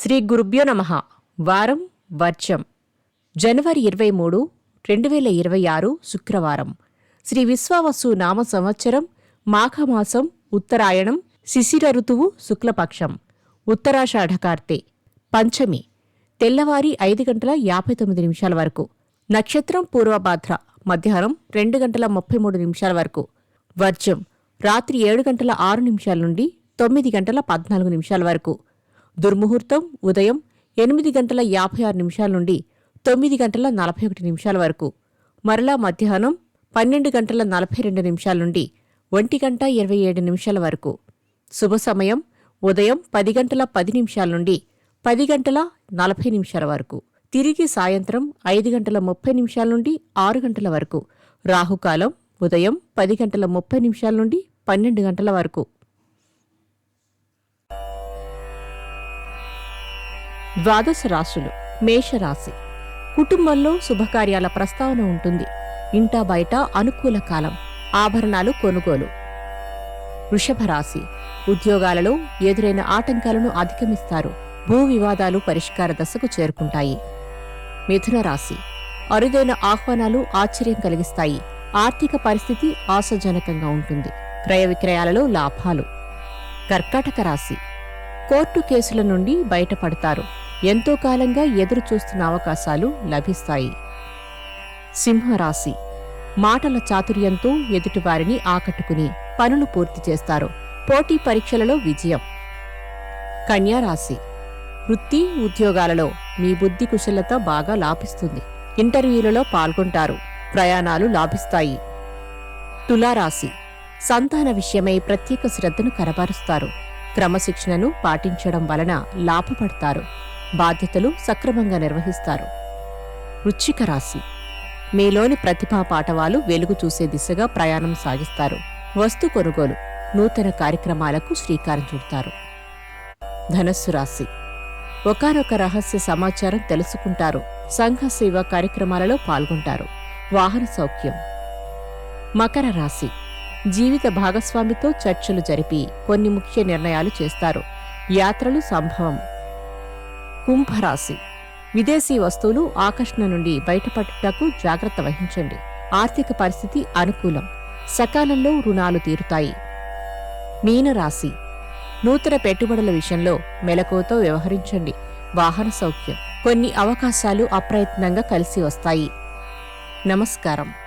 శ్రీ గురుభ్యో నమః. వారం వర్జం. జనవరి 23, 2026 శుక్రవారం. శ్రీ విశ్వావసు నామ సంవత్సరం మాఘమాసం ఉత్తరాయణం శిశిర ఋతువు శుక్లపక్షం ఉత్తరాషాఢకార్తె పంచమి తెల్లవారి 5:59 వరకు. నక్షత్రం పూర్వభాద్ర మధ్యాహ్నం 2:33 వరకు. వర్జం రాత్రి 7:06 నుండి 9:14 వరకు. దుర్ముహూర్తం ఉదయం 8:56 నుండి 9:41 వరకు. మరలా మధ్యాహ్నం 12:42 నుండి 1:27 వరకు. శుభ సమయం ఉదయం 10:10 నుండి 10:40 వరకు. తిరిగి సాయంత్రం 5:30 నుండి 6 వరకు. రాహుకాలం ఉదయం 10:30 నుండి 12 వరకు. ద్వాదశ రాశులు. మేషరాశి. కుటుంబంలో శుభకార్యాల ప్రస్తావన ఉంటుంది. ఇంటా బయట అనుకూల కాలం. ఆభరణాలు కొనుగోలు. వృషభరాశి. ఉద్యోగాలలో ఎదురైన ఆటంకాలను అధిగమిస్తారు. భూ వివాదాలు పరిష్కార దశకు చేరుకుంటాయి. మిథున రాశి. అరుదైన ఆహ్వానాలు ఆశ్చర్యం కలిగిస్తాయి. ఆర్థిక పరిస్థితి ఆశాజనకంగా ఉంటుంది. క్రయ విక్రయాలలో లాభాలు. కర్కాటక రాశి. కోర్టు కేసుల నుండి బయటపడతారు. ఎంతో కాలంగా ఎదురు చూస్తున్న అవకాశాలు లభిస్తాయి. సింహరాశి. మాటల చాతుర్యంతో ఎదుటివారిని ఆకట్టుకుని పనులు పూర్తి చేస్తారు. పోటీ పరీక్షలలో విజయం. కన్యారాశి. వృత్తి ఉద్యోగాలలో మీ బుద్ధి కుశలత బాగా లాభిస్తుంది. ఇంటర్వ్యూలలో పాల్గొంటారు. ప్రయాణాలు లాభిస్తాయి. తులారాశి. సంతాన విషయమై ప్రత్యేక శ్రద్ధను కనబరుస్తారు. క్రమశిక్షణను పాటించడం వలన లాభపడతారు. బాధ్యతలు సక్రమంగా నిర్వహిస్తారు. వృశ్చిక రాశి. మీలోని ప్రతిభా పాటవాలు వెలుగు చూసే దిశగా ప్రయాణం సాగిస్తారు. వస్తు కొనుగోలు. నూతన కార్యక్రమాలకు శ్రీకారం చుడతారు. ధనస్సు రాశి. ఒకానొక రహస్య సమాచారం తెలుసుకుంటారు. సంఘ సేవా కార్యక్రమాలలో పాల్గొంటారు. వాహన సౌఖ్యం. మకర రాశి. జీవిత భాగస్వామితో చర్చలు జరిపి కొన్ని ముఖ్య నిర్ణయాలు చేస్తారు. యాత్రలు సంభవం. కుంభరాశి. విదేశీ వస్తువులు ఆకర్షణ నుండి బయటపడుటకు జాగ్రత్త వహించండి. ఆర్థిక పరిస్థితి అనుకూలం. సకాలంలో రుణాలు తీరుతాయి. మీనరాశి. నూతన పెట్టుబడుల విషయంలో మెలకువతో వ్యవహరించండి. వాహన సౌఖ్యం. కొన్ని అవకాశాలు అప్రయత్నంగా కలిసి వస్తాయి. నమస్కారం.